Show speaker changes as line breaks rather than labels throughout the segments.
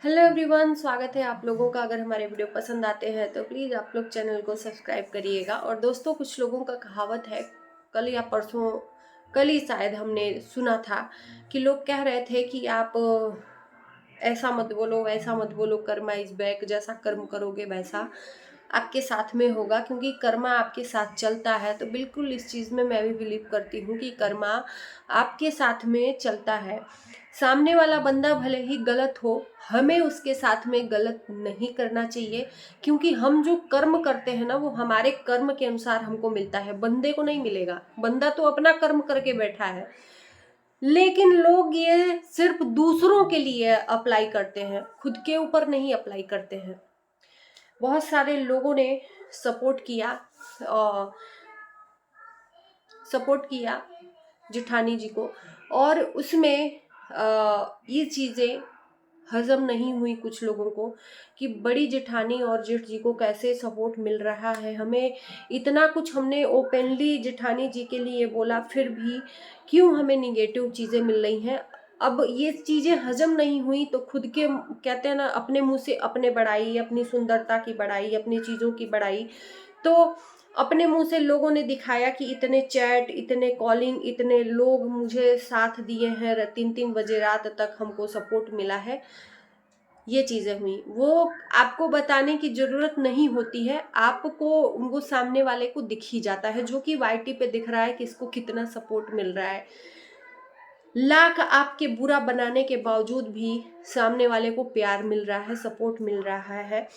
Hello everyone, स्वागत है आप लोगों का। अगर हमारे वीडियो पसंद आते हैं तो प्लीज़ आप लोग चैनल को सब्सक्राइब करिएगा। और दोस्तों, कुछ लोगों का कहावत है, कल या परसों, कल ही शायद हमने सुना था कि लोग कह रहे थे कि आप ऐसा मत बोलो, वैसा मत बोलो, कर्मा इज बैक, जैसा कर्म करोगे वैसा आपके साथ में होगा, क्योंकि कर्मा आपके साथ चलता है। तो बिल्कुल इस चीज़ में मैं भी बिलीव करती हूँ कि कर्मा आपके साथ में चलता है। सामने वाला बंदा भले ही गलत हो, हमें उसके साथ में गलत नहीं करना चाहिए, क्योंकि हम जो कर्म करते हैं ना, वो हमारे कर्म के अनुसार हमको मिलता है, बंदे को नहीं मिलेगा। बंदा तो अपना कर्म करके बैठा है, लेकिन लोग ये सिर्फ दूसरों के लिए अप्लाई करते हैं, खुद के ऊपर नहीं अप्लाई करते हैं। बहुत सारे लोगों ने सपोर्ट किया सपोर्ट किया जेठानी जी को, और उसमें ये चीज़ें हजम नहीं हुई कुछ लोगों को कि बड़ी जेठानी और जेठ जी को कैसे सपोर्ट मिल रहा है। हमें इतना कुछ हमने ओपनली जेठानी जी के लिए बोला, फिर भी क्यों हमें निगेटिव चीज़ें मिल रही हैं। अब ये चीज़ें हजम नहीं हुई तो खुद के, कहते हैं ना, अपने मुंह से अपने बड़ाई, अपनी सुंदरता की बड़ाई, अपनी चीज़ों की बड़ाई, तो अपने मुंह से लोगों ने दिखाया कि इतने चैट, इतने कॉलिंग, इतने लोग मुझे साथ दिए हैं, 3-3 बजे रात तक हमको सपोर्ट मिला है। ये चीज़ें हुई, वो आपको बताने की ज़रूरत नहीं होती है, आपको उनको सामने वाले को दिख ही जाता है, जो कि वाईटी पे दिख रहा है कि इसको कितना सपोर्ट मिल रहा है। लाख आपके बुरा बनाने के बावजूद भी सामने वाले को प्यार मिल रहा है, सपोर्ट मिल रहा है।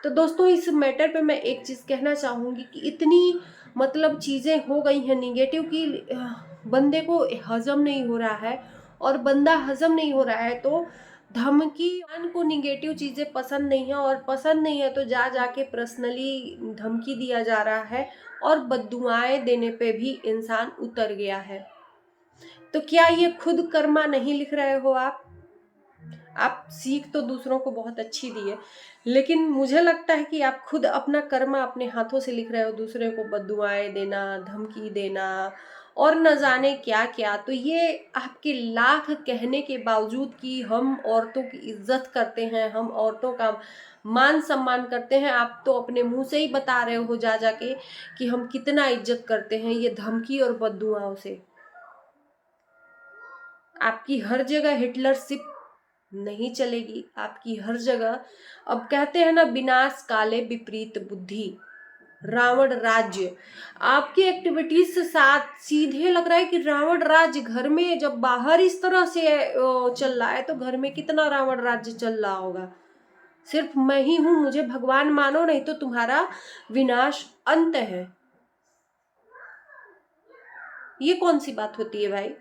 तो दोस्तों, इस मैटर पे मैं एक चीज़ कहना चाहूँगी कि इतनी मतलब चीज़ें हो गई हैं निगेटिव कि बंदे को हजम नहीं हो रहा है, और बंदा हजम नहीं हो रहा है तो धमकी, इंसान को निगेटिव चीज़ें पसंद नहीं है, और पसंद नहीं है तो जा जाके पर्सनली धमकी दिया जा रहा है, और बद्दुआएं देने पे भी इंसान उतर गया है। तो क्या ये खुद कर्मा नहीं लिख रहे हो आप सीख तो दूसरों को बहुत अच्छी दी है, लेकिन मुझे लगता है कि आप खुद अपना कर्मा अपने हाथों से लिख रहे हो, दूसरे को बद्दुआएं देना, धमकी देना, और न जाने क्या क्या। तो ये आपके लाख कहने के बावजूद कि हम औरतों की इज्जत करते हैं, हम औरतों का मान सम्मान करते हैं, आप तो अपने मुंह से ही बता रहे हो जा जाके कि हम कितना इज्जत करते हैं, ये धमकी और बद्दुआओं से। आपकी हर जगह हिटलरशिप नहीं चलेगी, आपकी हर जगह, अब कहते हैं ना, विनाश काले विपरीत बुद्धि, रावण राज्य। आपकी एक्टिविटीज से साथ सीधे लग रहा है कि रावण राज्य घर में, जब बाहर इस तरह से चल रहा है तो घर में कितना रावण राज्य चल रहा होगा। सिर्फ मैं ही हूं, मुझे भगवान मानो, नहीं तो तुम्हारा विनाश अंत है। ये कौन सी बात होती है भाई।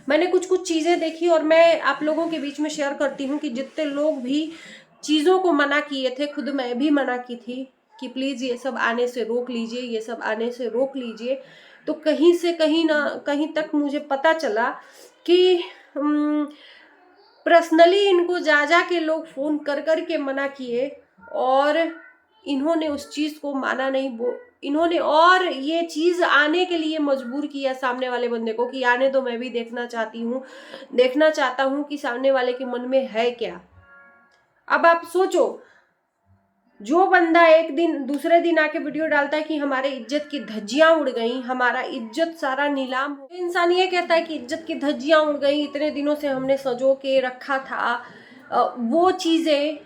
मैंने कुछ कुछ चीज़ें देखी और मैं आप लोगों के बीच में शेयर करती हूँ कि जितने लोग भी चीज़ों को मना किए थे, खुद मैं भी मना की थी कि प्लीज़ ये सब आने से रोक लीजिए, ये सब आने से रोक लीजिए। तो कहीं से कहीं ना कहीं तक मुझे पता चला कि पर्सनली इनको जा जा के लोग फ़ोन कर कर के मना किए, और इन्होंने उस चीज़ को माना नहीं। वो इन्होंने और ये चीज़ आने के लिए मजबूर किया सामने वाले बंदे को कि आने दो, मैं भी देखना चाहती हूँ, देखना चाहता हूँ कि सामने वाले के मन में है क्या। अब आप सोचो, जो बंदा एक दिन दूसरे दिन आके वीडियो डालता है कि हमारे इज्जत की धज्जियां उड़ गई, हमारा इज्जत सारा नीलाम हो, इंसान ये कहता है कि इज्जत की धज्जियां उड़ गई, इतने दिनों से हमने सजो के रखा था, वो चीज़ें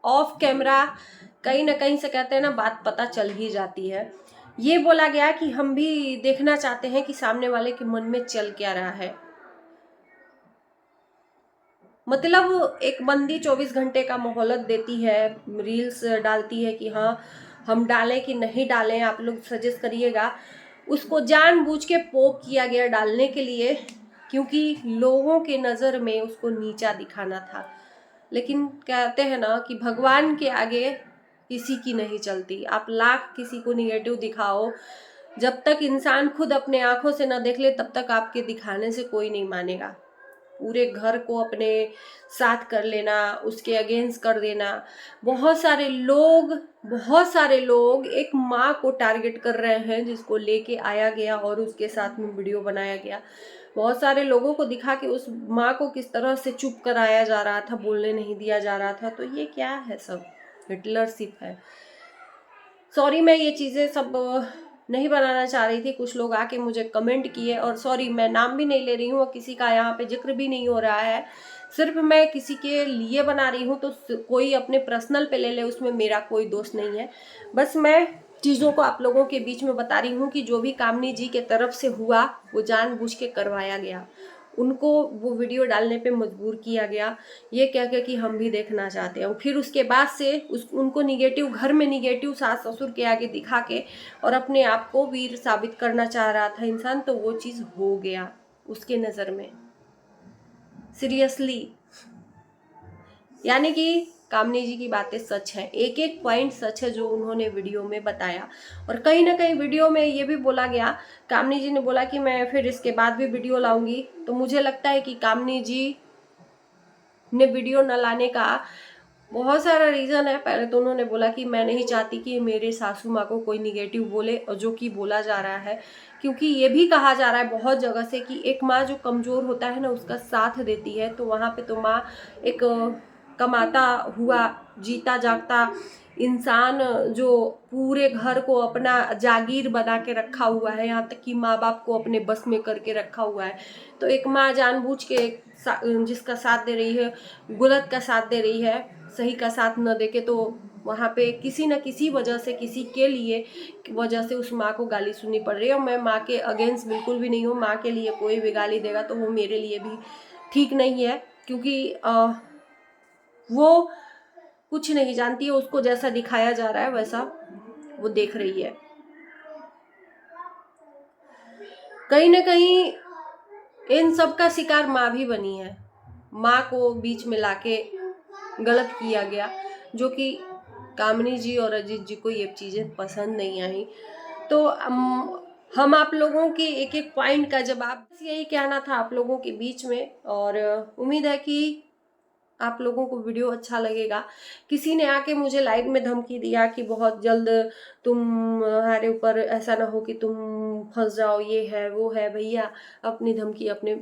ऑफ कैमरा कहीं ना कहीं से, कहते हैं ना, बात पता चल ही जाती है। ये बोला गया कि हम भी देखना चाहते हैं कि सामने वाले के मन में चल क्या रहा है। मतलब एक बंदी 24 घंटे का मोहलत देती है, रील्स डालती है कि हाँ हम डालें कि नहीं डालें, आप लोग सजेस्ट करिएगा। उसको जानबूझ के पोक किया गया डालने के लिए, क्योंकि लोगों के नज़र में उसको नीचा दिखाना था। लेकिन कहते हैं ना कि भगवान के आगे किसी की नहीं चलती। आप लाख किसी को निगेटिव दिखाओ, जब तक इंसान खुद अपने आंखों से ना देख ले तब तक आपके दिखाने से कोई नहीं मानेगा। पूरे घर को अपने साथ कर लेना, उसके अगेंस्ट कर देना। बहुत सारे लोग एक माँ को टारगेट कर रहे हैं, जिसको लेके आया गया और उसके साथ में वीडियो बनाया गया। बहुत सारे लोगों को दिखा के उस माँ को किस तरह से चुप कराया जा रहा था, बोलने नहीं दिया जा रहा था। तो ये क्या है, सब हिटलरशिप है। सॉरी, मैं ये चीज़ें सब नहीं बनाना चाह रही थी। कुछ लोग आके मुझे कमेंट किए, और सॉरी मैं नाम भी नहीं ले रही हूँ और किसी का यहाँ पे जिक्र भी नहीं हो रहा है। सिर्फ मैं किसी के लिए बना रही हूँ, तो कोई अपने पर्सनल पे ले ले, उसमें मेरा कोई दोष नहीं है। बस मैं चीज़ों को आप लोगों के बीच में बता रही हूँ कि जो भी कामनी जी के तरफ से हुआ वो जानबूझ के करवाया गया। उनको वो वीडियो डालने पे मजबूर किया गया, ये कह के कि हम भी देखना चाहते हैं। फिर उसके बाद से उनको निगेटिव, घर में निगेटिव सास ससुर के आगे दिखा के और अपने आप को वीर साबित करना चाह रहा था इंसान, तो वो चीज़ हो गया उसके नज़र में। सीरियसली, यानी कि कामनी जी की बातें सच है, एक एक पॉइंट सच है जो उन्होंने वीडियो में बताया। और कहीं ना कहीं वीडियो में ये भी बोला गया, कामनी जी ने बोला कि मैं फिर इसके बाद भी वीडियो लाऊंगी। तो मुझे लगता है कि कामनी जी ने वीडियो न लाने का बहुत सारा रीज़न है। पहले तो उन्होंने बोला कि मैं नहीं चाहती कि मेरे सासू माँ को कोई निगेटिव बोले, और जो कि बोला जा रहा है, क्योंकि ये भी कहा जा रहा है बहुत जगह से कि एक माँ जो कमज़ोर होता है ना, उसका साथ देती है। तो वहाँ पे तो माँ एक कमाता हुआ जीता जागता इंसान जो पूरे घर को अपना जागीर बना के रखा हुआ है, यहाँ तक कि माँ बाप को अपने बस में करके रखा हुआ है। तो एक माँ जानबूझ के जिसका साथ दे रही है, गलत का साथ दे रही है, सही का साथ न देके, तो वहाँ पे किसी न किसी वजह से, किसी के लिए वजह से उस माँ को गाली सुननी पड़ रही है। और मैं माँ के अगेंस्ट बिल्कुल भी नहीं हूँ। माँ के लिए कोई भी गाली देगा तो वो मेरे लिए भी ठीक नहीं है, क्योंकि वो कुछ नहीं जानती है। उसको जैसा दिखाया जा रहा है वैसा वो देख रही है। कहीं ना कहीं इन सब का शिकार माँ भी बनी है। माँ को बीच में लाके गलत किया गया, जो कि कामनी जी और अजीत जी को ये चीज़ें पसंद नहीं आई। तो हम आप लोगों के एक एक पॉइंट का जवाब, यही कहना था आप लोगों के बीच में। और उम्मीद है कि आप लोगों को वीडियो अच्छा लगेगा। किसी ने आके मुझे लाइव में धमकी दिया कि बहुत जल्द तुम्हारे ऊपर ऐसा ना हो कि तुम फंस जाओ, ये है वो है। भैया अपनी धमकी अपने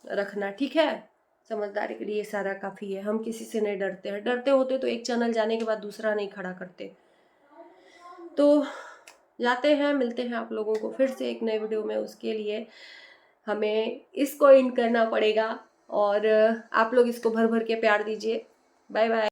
रखना, ठीक है। समझदारी के लिए ये सारा काफ़ी है। हम किसी से नहीं डरते हैं। डरते होते तो एक चैनल जाने के बाद दूसरा नहीं खड़ा करते। तो जाते हैं, मिलते हैं आप लोगों को फिर से एक नए वीडियो में। उसके लिए हमें इसको एंड करना पड़ेगा, और आप लोग इसको भर भर के प्यार दीजिए। Bye bye.